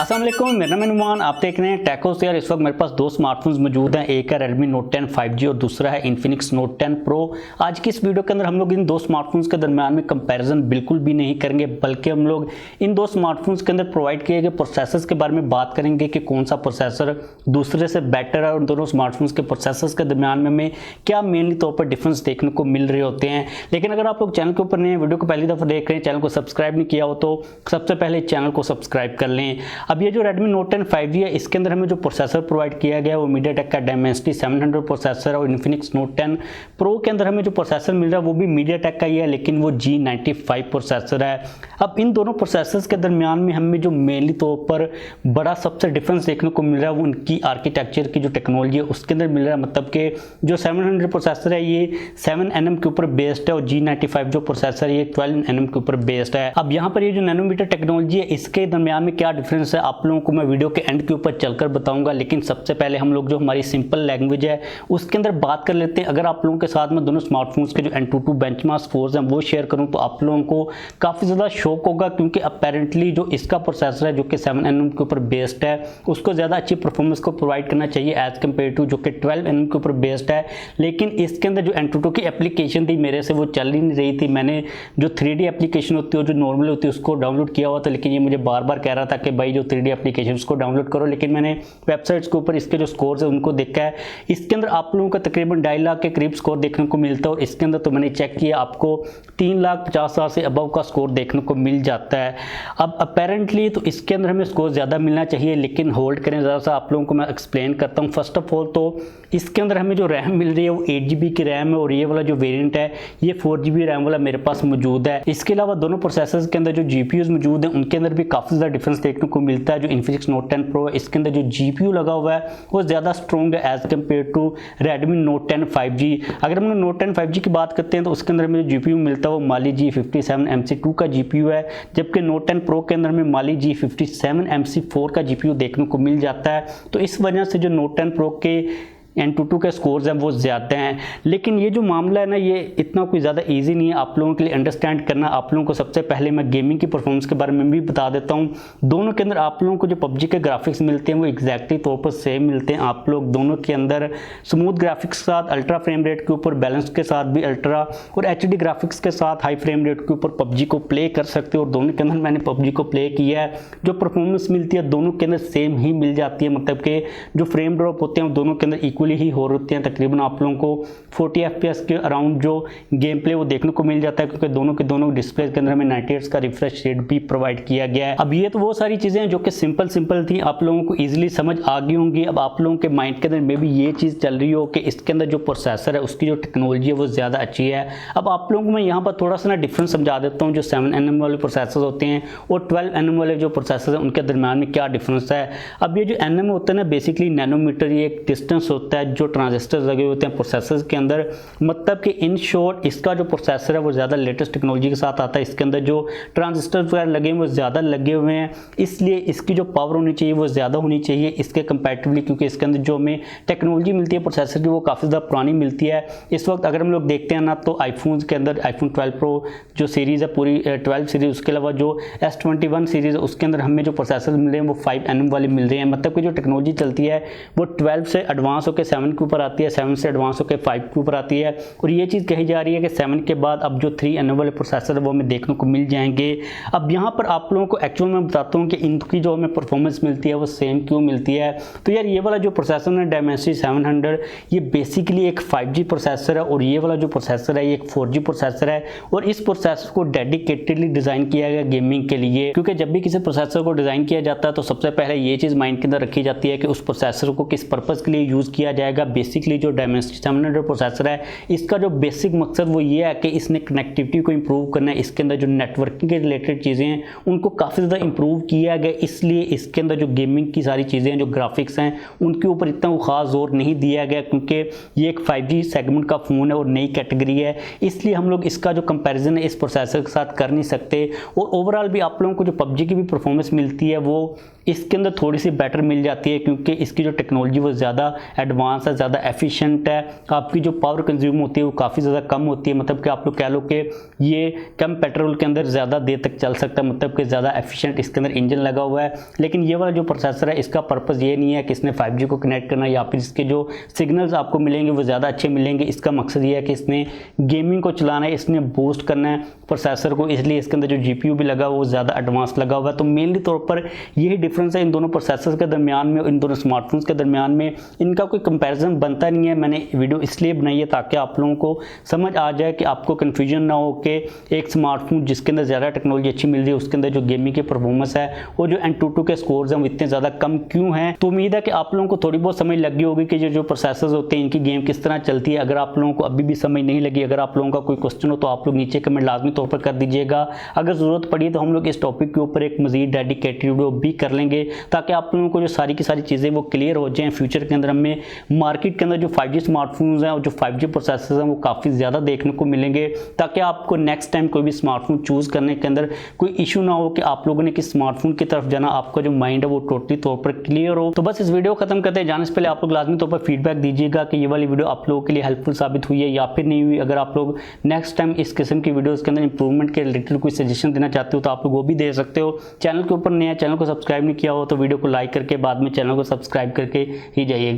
अस्सलाम वालेकुम, मेरा नाम नुमान। आप देख रहे हैं टेकहोज। यार इस वक्त मेरे पास दो स्मार्टफोन्स मौजूद हैं, एक है Redmi Note 10 5G और दूसरा है Infinix Note 10 Pro। आज की इस वीडियो के अंदर हम लोग इन दो स्मार्टफोन्स के दरमियान में कंपैरिजन बिल्कुल भी नहीं करेंगे, बल्कि हम लोग इन दो स्मार्टफोन्स के अंदर प्रोवाइड किए गए प्रोसेसर्स के बारे में बात करेंगे कि कौन सा प्रोसेसर दूसरे से बेटर है और दोनों स्मार्टफोन्स के प्रोसेसर्स के दरमियान में हमें क्या मेनली तौर पर डिफरेंस देखने को मिल रहे होते हैं। लेकिन अगर आप लोग चैनल के ऊपर नए वीडियो को पहली दफ़ा देख रहे हैं, चैनल को सब्सक्राइब नहीं किया हो तो सबसे पहले चैनल को सब्सक्राइब कर लें। अब ये जो Redmi Note 10 5G है, इसके अंदर हमें जो प्रोसेसर प्रोवाइड किया गया है वो Mediatek का Dimensity 700 प्रोसेसर है और Infinix Note 10 Pro के अंदर हमें जो प्रोसेसर मिल रहा है वो भी Mediatek का ही है, लेकिन वो G95 प्रोसेसर है। अब इन दोनों प्रोसेसर्स के दरमियान में हमें जो मेनली तौर पर बड़ा सबसे डिफरेंस देखने को मिल रहा है वो उनकी आर्किटेक्चर की जो टेक्नोलॉजी है उसके अंदर मिल रहा है। मतलब कि जो 700 प्रोसेसर है ये 7nm के ऊपर बेस्ड है और G95 जो प्रोसेसर है ये 12nm के ऊपर बेस्ड है। अब यहाँ पर ये जो नैनोमीटर टेक्नोलॉजी है इसके दरमियान में क्या डिफरेंस है आप लोगों को मैं वीडियो के एंड के ऊपर चलकर बताऊंगा। लेकिन सबसे पहले हम लोग जो हमारी सिंपल लैंग्वेज है उसके अंदर बात कर लेते हैं। अगर आप लोगों के साथ में दोनों स्मार्टफोन्स के जो Antutu बेंचमार्क स्कोर्स हैं वो शेयर करूं तो आप लोगों को काफ़ी ज़्यादा शौक होगा, क्योंकि अपेरेंटली जो इसका प्रोसेसर है जो कि 7nm के ऊपर बेस्ड है उसको ज़्यादा अच्छी परफॉर्मेंस को प्रोवाइड करना चाहिए एज़ कम्पेयर टू जो कि 12nm के ऊपर बेस्ड है। लेकिन इसके अंदर जो Antutu की एप्लीकेशन थी मेरे से वो चल ही नहीं रही थी। मैंने जो 3D एप्लीकेशन होती है जो नॉर्मल होती है उसको डाउनलोड किया हुआ था, लेकिन ये मुझे बार बार कह रहा था कि भाई जो 3D एप्लीकेशन उसको डाउनलोड करो। लेकिन मैंने वेबसाइट्स के ऊपर इसके जो स्कोर्स है उनको देखा है, इसके अंदर आप लोगों का तकरीबन 2.5 लाख के करीब स्कोर देखने को मिलता है और इसके अंदर तो मैंने चेक किया आपको 3,50,000 से अबव का स्कोर देखने को मिल जाता है। अब अपेरेंटली तो इसके अंदर हमें स्कोर ज़्यादा मिलना चाहिए, लेकिन होल्ड करें ज़रा सा, आप लोगों को मैं एक्सप्लेन करता हूँ। फर्स्ट ऑफ ऑल तो इसके अंदर हमें जो रैम मिल रही है वो 8GB की रैम है और ये वाला जो वेरिएंट है ये 4GB रैम वाला मेरे पास मौजूद है। इसके अलावा दोनों प्रोसेसर्स के अंदर जो GPUs मौजूद हैं उनके अंदर भी काफ़ी ज़्यादा डिफरेंस देखने को मिलता है। जो Infinix Note 10 Pro है इसके अंदर जो GPU लगा हुआ है वो ज़्यादा स्ट्रॉन्ग है as compare to Redmi Note 10 5G। अगर हम Note 10 5G की बात करते हैं तो उसके अंदर हमें जो GPU मिलता है वो Mali G57 MC2 का GPU है, जबकि Note 10 Pro के अंदर हमें Mali G57 MC4 का GPU देखने को मिल जाता है। तो इस वजह से जो Note 10 Pro के Antutu के स्कोर्स हैं वो ज़्यादा हैं। लेकिन ये जो मामला है ना ये इतना कोई ज़्यादा इजी नहीं है आप लोगों के लिए अंडरस्टैंड करना। आप लोगों को सबसे पहले मैं गेमिंग की परफॉर्मेंस के बारे में भी बता देता हूँ। दोनों के अंदर आप लोगों को जो PUBG के ग्राफिक्स मिलते हैं वो एग्जैक्टली तौर पर सेम मिलते हैं। आप लोग दोनों के अंदर स्मूथ ग्राफिक्स के साथ अल्ट्रा फ्रेम रेट के ऊपर, बैलेंस के साथ भी अल्ट्रा और HD ग्राफिक्स के साथ हाई फ्रेम रेट के ऊपर PUBG को प्ले कर सकते हो और दोनों के अंदर मैंने PUBG को प्ले किया है। जो परफॉर्मेंस मिलती है दोनों के अंदर सेम ही मिल जाती है, मतलब कि जो फ्रेम ड्रॉप होते हैं दोनों के अंदर इक्वली ही हो रहे हैं। तकरीबन आप लोगों को 40 FPS के अराउंड जो गेम प्ले वो देखने को मिल जाता है, क्योंकि दोनों के दोनों डिस्प्ले के अंदर हमें 90 हर्ट्ज का रिफ्रेश रेट भी प्रोवाइड किया गया है। अब ये तो वो सारी चीज़ें हैं जो कि सिंपल थी, आप लोगों को इजीली समझ आ गई होंगी। अब आप लोगों के माइंड के अंदर में भी ये चीज़ चल रही हो कि इसके अंदर जो प्रोसेसर है उसकी जो टेक्नोलॉजी है वो ज़्यादा अच्छी है। अब आप लोगों को मैं यहाँ पर थोड़ा सा ना डिफरेंस समझा देता हूँ। जो 7nm वाले प्रोसेसर होते हैं और 12nm वाले जो प्रोसेसर हैं उनके दरमियान में क्या डिफरेंस है। अब ये जो nm होता है ना बेसिकली नैनोमीटर, ये एक डिस्टेंस होता है जो ट्रांजिस्टर लगे होते हैं प्रोसेसर के अंदर। मतलब कि इन शॉर्ट इसका जो प्रोसेसर है वो ज़्यादा लेटेस्ट टेक्नोलॉजी के साथ आता है। इसके अंदर जो ट्रांजिस्टर वगैरह लगे हैं वो ज़्यादा लगे हुए हैं, इसलिए इसकी जो पावर होनी चाहिए वो ज़्यादा होनी चाहिए इसके कंपैरेटिवली, क्योंकि इसके अंदर जो हमें टेक्नोलॉजी मिलती है प्रोसेसर की वो काफ़ी ज़्यादा पुरानी मिलती है। इस वक्त अगर हम लोग देखते हैं ना तो आईफोन के अंदर iPhone 12 Pro जो सीरीज़ है पूरी 12 सीरीज़, उसके अलावा जो S21 सीरीज़ है उसके अंदर हमें जो प्रोसेसर मिल रहे हैं वो 5nm वाले मिल रहे हैं। मतलब कि जो टेक्नोलॉजी चलती है वो 12 से एडवांस होकर 7 के ऊपर आती है, 7 से एडवांस होकर 5 के ऊपर आती है। और ये चीज़ कही जा रही है कि 7 के बाद अब जो 3nm वाले प्रोसेसर है वो हमें देखने को मिल जाएंगे। अब यहाँ पर आप लोगों को एक्चुअल में बताता हूँ कि इनकी जो हमें परफॉर्मेंस मिलती है वो सेम क्यों मिलती है। तो यार ये वाला जो प्रोसेसर है Dimensity 700 ये बेसिकली एक 5G प्रोसेसर है और ये वाला जो प्रोसेसर है ये एक 4G प्रोसेसर है। और इस प्रोसेसर को डेडिकेटेडली डिज़ाइन किया गया गेमिंग के लिए, क्योंकि जब भी किसी प्रोसेसर को डिज़ाइन किया जाता है तो सबसे पहले ये चीज़ माइंड के अंदर रखी जाती है कि उस प्रोसेसर को किस पर्पज़ के लिए यूज़ किया जाएगा। बेसिकली जो Dimensity 700 प्रोसेसर है इसका जो बेसिक मकसद वो ये है कि इसने कनेक्टिविटी को इंप्रूव करना है। इसके अंदर जो नेटवर्किंग के रिलेटेड चीज़ें हैं उनको काफ़ी ज़्यादा इंप्रूव किया गया, इसलिए इसके अंदर जो गेमिंग की सारी चीज़ें हैं जो ग्राफिक्स हैं उनके ऊपर इतना खास जोर नहीं दिया गया, क्योंकि ये एक 5G सेगमेंट का फ़ोन है और नई कैटेगरी है, इसलिए हम लोग इसका जो कंपैरिजन है इस प्रोसेसर के साथ कर नहीं सकते। और ओवरऑल भी आप लोगों को जो PUBG की भी परफॉर्मेंस मिलती है वो इसके अंदर थोड़ी सी बेटर मिल जाती है, क्योंकि इसकी जो टेक्नोलॉजी वो ज़्यादा एडवांस है, ज़्यादा एफिशिएंट है। आपकी जो पावर कंज्यूम होती है वो काफ़ी ज़्यादा कम होती है, मतलब कि आप लोग कह लो कि ये कम पेट्रोल के अंदर ज़्यादा देर तक चल सकता है, मतलब कि ज़्यादा एफिशिएंट इसके अंदर इंजन लगा हुआ है। लेकिन ये वाला जो प्रोसेसर है इसका पर्पज़ ये नहीं है कि इसने 5G को कनेक्ट करना या फिर इसके जो सिग्नल्स आपको मिलेंगे वो ज़्यादा अच्छे मिलेंगे। इसका मकसद ये है कि इसने गेमिंग को चलाना है, इसने बूस्ट करना है प्रोसेसर को, इसलिए इसके अंदर जो GPU भी लगा हुआ वो ज़्यादा एडवांस लगा हुआ है। तो मेनली तौर पर यही डिफरेंस है इन दोनों प्रोसेसर के दरमियान में, इन दोनों स्मार्टफोन्स के दरमियान में। इनका कोई कंपैरिजन बनता नहीं है। मैंने वीडियो इसलिए बनाई है ताकि आप लोगों को समझ आ जाए, कि आपको कन्फ्यूजन ना हो कि एक स्मार्टफोन जिसके अंदर ज़्यादा टेक्नोलॉजी अच्छी मिल रही है उसके अंदर जो गेमिंग की परफॉर्मेंस है वो जो Antutu के स्कोर्स हैं वो इतने ज़्यादा कम क्यों हैं। तो उम्मीद है कि आप लोगों को थोड़ी बहुत समझ लगी होगी कि जो प्रोसेसर्स होते हैं इनकी गेम किस तरह चलती है। अगर आप लोगों को अभी भी समझ नहीं लगी, अगर आप लोगों का कोई क्वेश्चन हो तो आप लोग नीचे कमेंट लाजमी तौर पर कर दीजिएगा। अगर ज़रूरत पड़ी तो हम लोग इस टॉपिक के ऊपर एक मज़ीद डेडिकेटेड वीडियो भी कर लेंगे, ताकि आप लोगों को जो सारी की सारी चीज़ें वो क्लियर हो जाएँ। फ्यूचर के अंदर हमें मार्केट के अंदर जो 5G स्मार्टफोन्स हैं और जो 5G प्रोसेसर्स हैं वो काफ़ी ज़्यादा देखने को मिलेंगे, ताकि आपको नेक्स्ट टाइम कोई भी स्मार्टफोन चूज़ करने के अंदर कोई इशू ना हो कि आप लोगों ने किस स्मार्टफोन की तरफ जाना, आपका जो माइंड है वो टोटली तौर पर क्लियर हो। तो बस इस वीडियो को खत्म करते हैं, जाने से पहले आप लोग लाजमी तौर पर फीडबैक दीजिएगा कि ये वाली वीडियो आप लोगों के लिए हेल्पफुल साबित हुई है या फिर नहीं हुई। अगर आप लोग नेक्स्ट टाइम इस किस्म की वीडियोस के अंदर इंप्रूवमेंट के रिलेटेड कोई सजेशन देना चाहते हो तो आप लोग वो भी दे सकते हो। चैनल के ऊपर नया, चैनल को सब्सक्राइब नहीं किया हो तो वीडियो को लाइक करके बाद में चैनल को सब्सक्राइब करके ही जाइएगा।